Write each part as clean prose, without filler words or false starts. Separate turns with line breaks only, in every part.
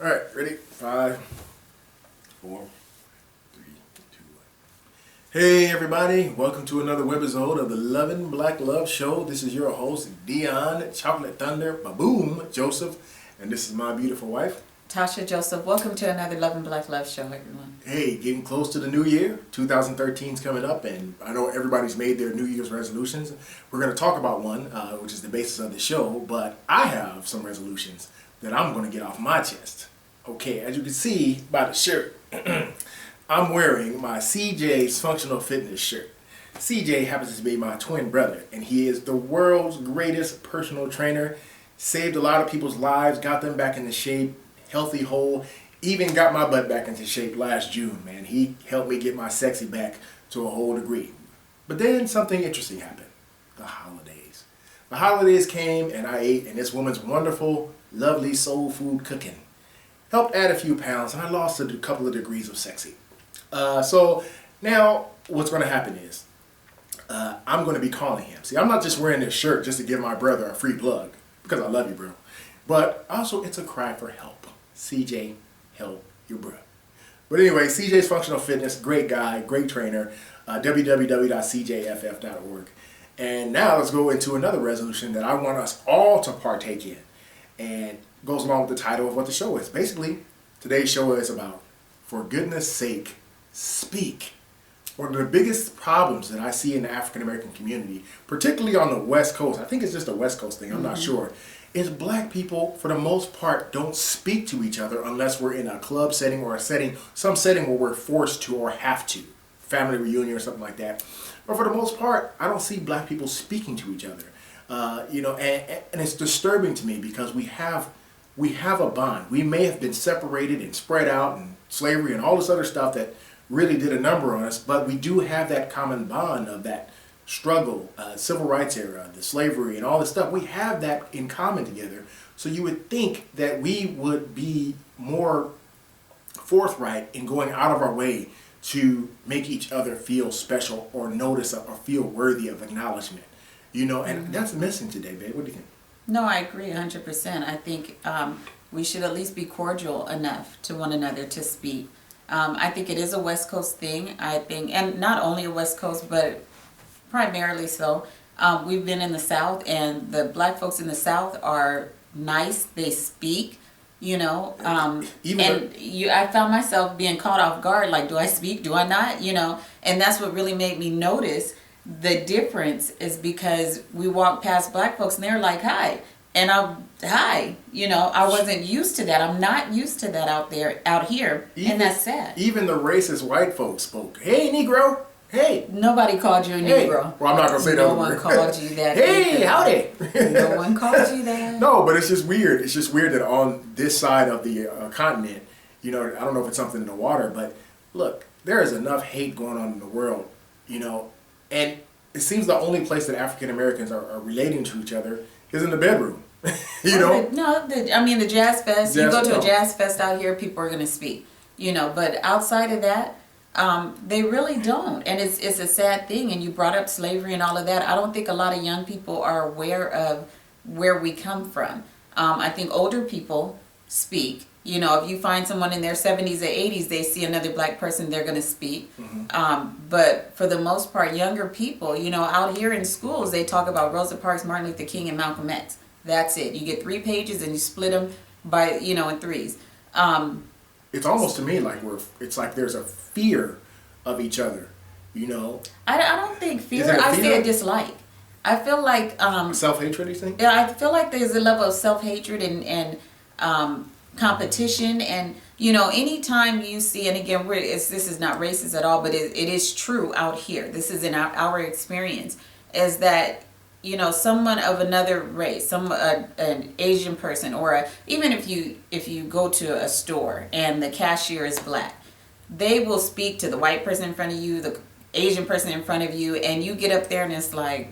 All right, ready? 5, 4, 3, 2, 1. Hey, everybody! Welcome to another webisode of the Lovin' Black Love Show. This is your host, Dion Chocolate Thunder Baboom Joseph, and this is my beautiful wife,
Tosha Joseph. Welcome to another Lovin' Black Love Show, everyone.
Hey, getting close to the new year. 2013 is coming up, and I know everybody's made their New Year's resolutions. We're going to talk about one, which is the basis of the show, but I have some resolutions that I'm going to get off my chest. Okay, as you can see by the shirt, I'm wearing my CJ's Functional Fitness shirt. CJ happens to be my twin brother, and he is the world's greatest personal trainer. Saved a lot of people's lives, got them back into shape, healthy, whole. Even got my butt back into shape last June, man. He helped me get my sexy back to a whole degree. But then something interesting happened. The holidays. The holidays came, and I ate in this woman's wonderful, lovely soul food cooking. Helped add a few pounds, and I lost a couple of degrees of sexy. So now what's going to happen is I'm going to be calling him. See, I'm not just wearing this shirt just to give my brother a free plug, because I love you, bro. But also it's a cry for help. CJ, help your bro. But anyway, CJ's Functional Fitness, great guy, great trainer, www.cjff.org. And now let's go into another resolution that I want us all to partake in. And goes along with the title of what the show is. Basically, today's show is about, for goodness sake, speak. One of the biggest problems that I see in the African American community, particularly on the West Coast, I think it's just a West Coast thing, I'm not sure, is black people, for the most part, don't speak to each other unless we're in a club setting or some setting where we're forced to or have to, family reunion or something like that. But for the most part, I don't see black people speaking to each other. And it's disturbing to me because we have a bond. We may have been separated and spread out and slavery and all this other stuff that really did a number on us, but we do have that common bond of that struggle, civil rights era, the slavery and all this stuff. We have that in common together. So you would think that we would be more forthright in going out of our way to make each other feel special or notice or feel worthy of acknowledgement. And that's missing today, babe. What do you think?
No, I agree 100%. I think we should at least be cordial enough to one another to speak. I think it is a West Coast thing, I think, and not only a West Coast, but primarily so. We've been in the South, and the black folks in the South are nice. They speak, I found myself being caught off guard, like, do I speak? Do I not? And that's what really made me notice the difference is because we walk past black folks and they're like, hi. And hi, I wasn't used to that. I'm not used to that out here. And that's sad.
Even the racist white folks spoke. Hey, Negro. Hey.
Nobody called you a Negro.
Well, I'm not going to say that.
No one called you that.
Hey, howdy.
No one called you that.
No, but it's just weird. It's just weird that on this side of the continent, I don't know if it's something in the water, but look, there is enough hate going on in the world, and it seems the only place that African Americans are relating to each other is in the bedroom. The
Jazz Fest. You go to a Jazz Fest out here, people are going to speak. But outside of that, they really don't. And it's a sad thing. And you brought up slavery and all of that. I don't think a lot of young people are aware of where we come from. I think older people speak. If you find someone in their 70s or 80s, they see another black person, they're going to speak. But for the most part, younger people, out here in schools, they talk about Rosa Parks, Martin Luther King, and Malcolm X. That's it. You get 3 pages and you split them by, in threes.
It's almost to me like it's like there's a fear of each other,
I don't think fear. I say a dislike. I feel like
self-hatred, you think?
Yeah, I feel like there's a level of self-hatred and competition, and anytime you see, and again, this is not racist at all, but it is true out here. This is in our experience, is that someone of another race, an Asian person, or even if you go to a store and the cashier is black, they will speak to the white person in front of you, the Asian person in front of you, and you get up there and it's like,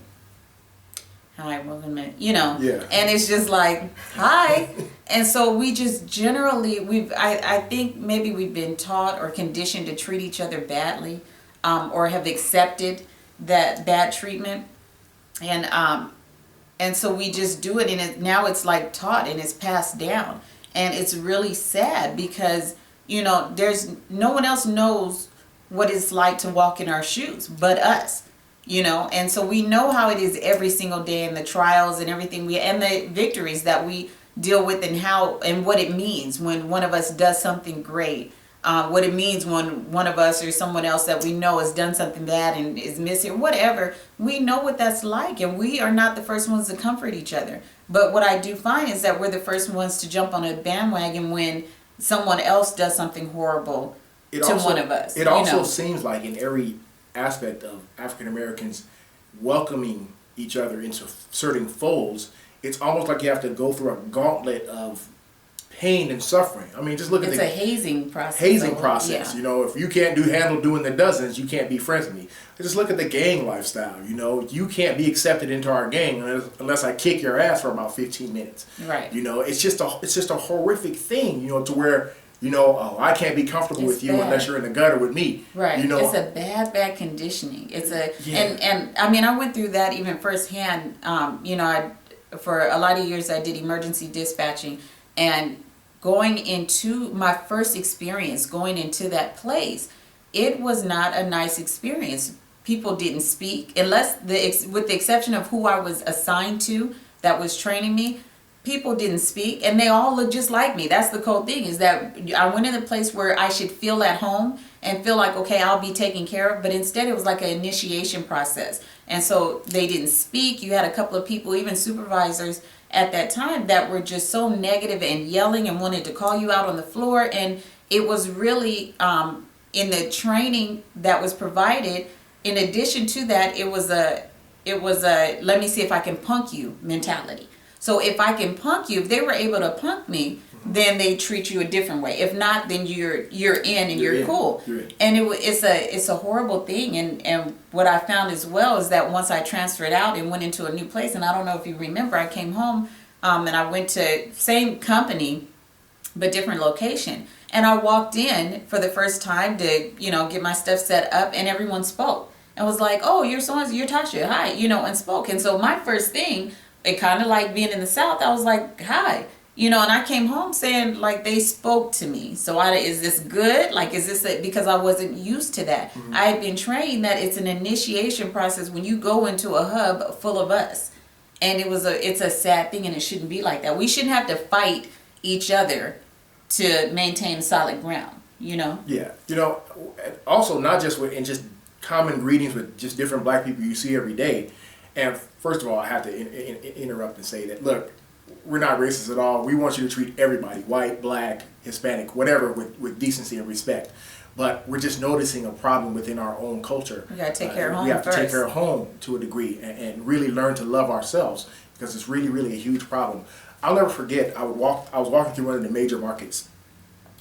hi, welcome, and it's just like, hi. And so we just generally, I think maybe we've been taught or conditioned to treat each other badly, or have accepted that bad treatment. And so we just do it, and now it's like taught and it's passed down. And it's really sad because, you know, there's no one else knows what it's like to walk in our shoes but us, you know. And so we know how it is every single day, and the trials and everything and the victories that we deal with, and how and what it means when one of us does something great, what it means when one of us or someone else that we know has done something bad and is missing, whatever. We know what that's like, and we are not the first ones to comfort each other. But what I do find is that we're the first ones to jump on a bandwagon when someone else does something horrible one of us.
It also seems like in every aspect of African Americans welcoming each other into certain folds, it's almost like you have to go through a gauntlet of pain and suffering. I mean, just look at
it's a hazing process.
Hazing process. Yeah. You know, if you can't handle doing the dozens, you can't be friends with me. Just look at the gang lifestyle. You know, you can't be accepted into our gang unless I kick your ass for about 15 minutes.
Right.
You know, it's just a horrific thing. You know, to where, you know, oh, I can't be comfortable with you unless you're in the gutter with me.
Right.
You know,
it's a bad conditioning. It's and I mean, I went through that even firsthand. You know, for a lot of years I did emergency dispatching, and going into my first experience going into that place, it was not a nice experience. People didn't speak, unless with the exception of who I was assigned to that was training me. People didn't speak, and they all looked just like me. That's the cool thing, is that I went in a place where I should feel at home and feel like, okay, I'll be taken care of. But instead, it was like an initiation process. And so they didn't speak. You had a couple of people, even supervisors at that time, that were just so negative and yelling and wanted to call you out on the floor. And it was really, in the training that was provided, in addition to that, it was a let me see if I can punk you mentality. So if I can punk you, if they were able to punk me, then they treat you a different way. If not, then you're in and you're cool. And it's a horrible thing. And what I found as well is that once I transferred out and went into a new place, and I don't know if you remember, I came home and I went to same company but different location. And I walked in for the first time to, you know, get my stuff set up, and everyone spoke and was like, "Oh, you're so-and-so, you're Tosha, hi," you know, and spoke. And so my first thing, it kind of like being in the South, I was like, "Hi," you know, and I came home saying, like, they spoke to me. So is this good? Like, is this because I wasn't used to that. Mm-hmm. I had been trained that it's an initiation process when you go into a hub full of us. And it's a sad thing, and it shouldn't be like that. We shouldn't have to fight each other to maintain solid ground, you know?
Yeah. You know, also not just in just common greetings with just different black people you see every day. And first of all, I have to interrupt and say that, look, we're not racist at all. We want you to treat everybody, white, black, Hispanic, whatever, with decency and respect. But we're just noticing a problem within our own culture.
We gotta take care of home.
We have to take care of home to a degree, and really learn to love ourselves, because it's really, really a huge problem. I'll never forget, I was walking through one of the major markets.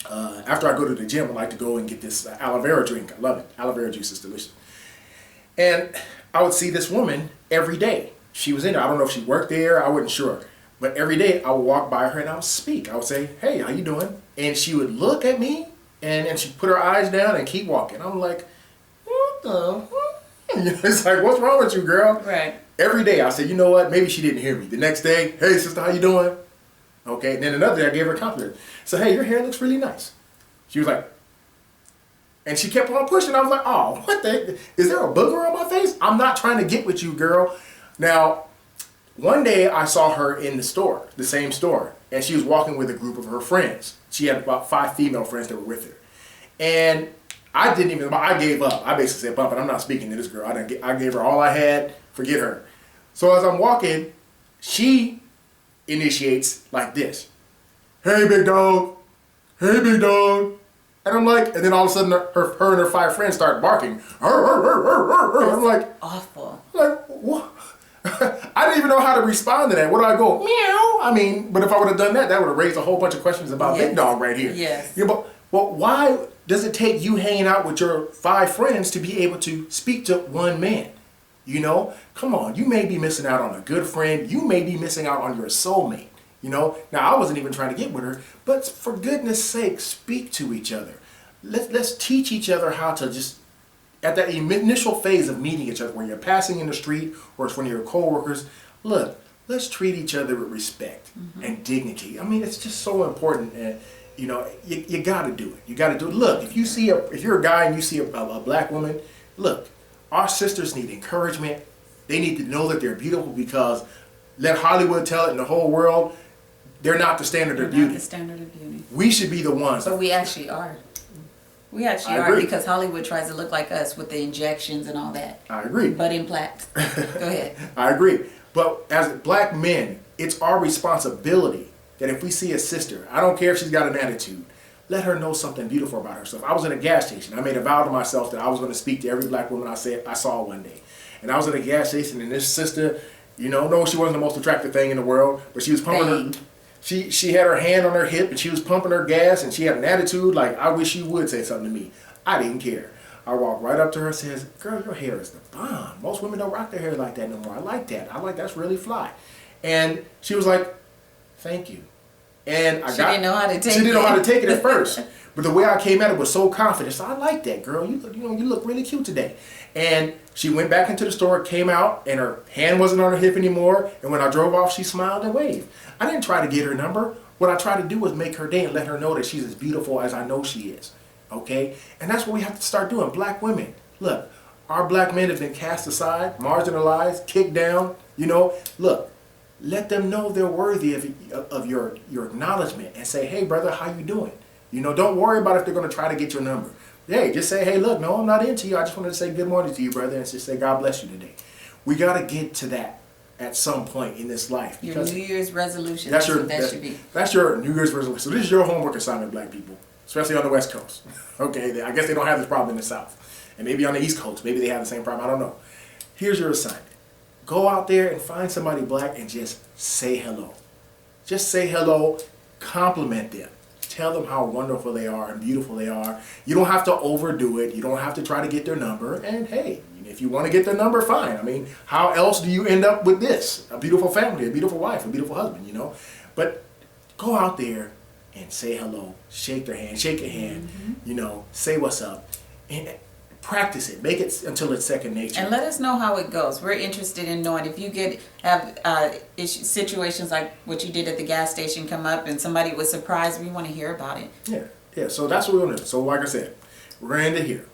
After I go to the gym, I like to go and get this aloe vera drink. I love it. Aloe vera juice is delicious. And I would see this woman every day. She was in there. I don't know if she worked there. I wasn't sure. But every day I would walk by her and I would speak. I would say, "Hey, how you doing?" And she would look at me, and she'd put her eyes down and keep walking. I'm like, what the? It's like, what's wrong with you, girl?
Right.
Every day I said, you know what? Maybe she didn't hear me. The next day, "Hey, sister, how you doing?" Okay. And then another day I gave her a compliment. So, "Hey, your hair looks really nice." She was like, and she kept on pushing. I was like, "Oh, what the? Is there a booger on my face? I'm not trying to get with you, girl." Now, one day I saw her in the store, the same store, and she was walking with a group of her friends. She had about 5 female friends that were with her. And I gave up. I basically said, "Bump it, I'm not speaking to this girl. I gave her all I had, forget her." So as I'm walking, she initiates like this. "Hey, big dog. Hey, big dog." And I'm like, and then all of a sudden her and her 5 friends start barking. I'm like,
awful.
Like, what? I didn't even know how to respond to that. What do I go? Meow. I mean, but if I would have done that, that would have raised a whole bunch of questions about Big Dog right here.
Yes.
Yeah, but why does it take you hanging out with your 5 friends to be able to speak to one man? You know, come on. You may be missing out on a good friend. You may be missing out on your soulmate. You know, now I wasn't even trying to get with her, but for goodness sake, speak to each other. Let's teach each other how to just, at that initial phase of meeting each other, when you're passing in the street or it's when you're coworkers, look, let's treat each other with respect and dignity. I mean, it's just so important. And, you know, you got to do it. You got to do it. Look, if you're a guy and you see a black woman, look, our sisters need encouragement. They need to know that they're beautiful, because let Hollywood tell it in the whole world, they're not the standard of beauty.
Not the standard of beauty.
We should be the ones.
But we actually are. We actually
I
are,
agree.
because Hollywood tries to look like us with the injections and all that.
I agree.
But in plaques. Go ahead.
I agree. But as black men, it's our responsibility that if we see a sister, I don't care if she's got an attitude, let her know something beautiful about herself. I was in a gas station. I made a vow to myself that I was going to speak to every black woman I saw one day. And I was in a gas station, and this sister, you know, no, she wasn't the most attractive thing in the world, but she was pumping her. She had her hand on her hip, and she was pumping her gas, and she had an attitude like, I wish you would say something to me. I didn't care. I walked right up to her and says, girl, your hair is the bomb. Most women don't rock their hair like that no more. I like that. That's really fly. And she was like, thank you. And
She didn't know how to take it.
She didn't know how to take it at first. But the way I came at it was so confident. So I like that, girl. You look really cute today. And she went back into the store, came out, and her hand wasn't on her hip anymore. And when I drove off, she smiled and waved. I didn't try to get her number. What I tried to do was make her day and let her know that she's as beautiful as I know she is. Okay? And that's what we have to start doing. Black women, look, our black men have been cast aside, marginalized, kicked down. You know, look, let them know they're worthy of your acknowledgement, and say, hey, brother, how you doing? You know, don't worry about if they're going to try to get your number. Hey, just say, hey, look, no, I'm not into you. I just wanted to say good morning to you, brother, and just say God bless you today. We got to get to that at some point in this life.
Your New Year's resolution.
That's
should be.
That's your New Year's resolution. So this is your homework assignment, black people, especially on the West Coast. Okay, I guess they don't have this problem in the South. And maybe on the East Coast, maybe they have the same problem. I don't know. Here's your assignment. Go out there and find somebody black and just say hello. Just say hello, compliment them. Tell them how wonderful they are and beautiful they are. You don't have to overdo it. You don't have to try to get their number. And hey, if you want to get their number, fine. I mean, how else do you end up with this? A beautiful family, a beautiful wife, a beautiful husband, you know? But go out there and say hello, shake their hand, shake a hand, you know, say what's up. And practice it. Make it until it's second nature.
And let us know how it goes. We're interested in knowing if you have situations like what you did at the gas station come up and somebody was surprised. We want to hear about it.
Yeah. So that's what we want to do. So like I said, we're going to end it here.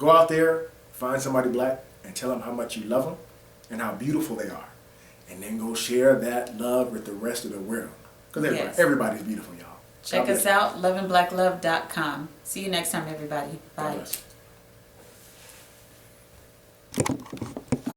Go out there, find somebody black, and tell them how much you love them and how beautiful they are. And then go share that love with the rest of the world. Because everybody's beautiful, y'all.
Check us out, lovinblacklove.com. See you next time, everybody. Bye.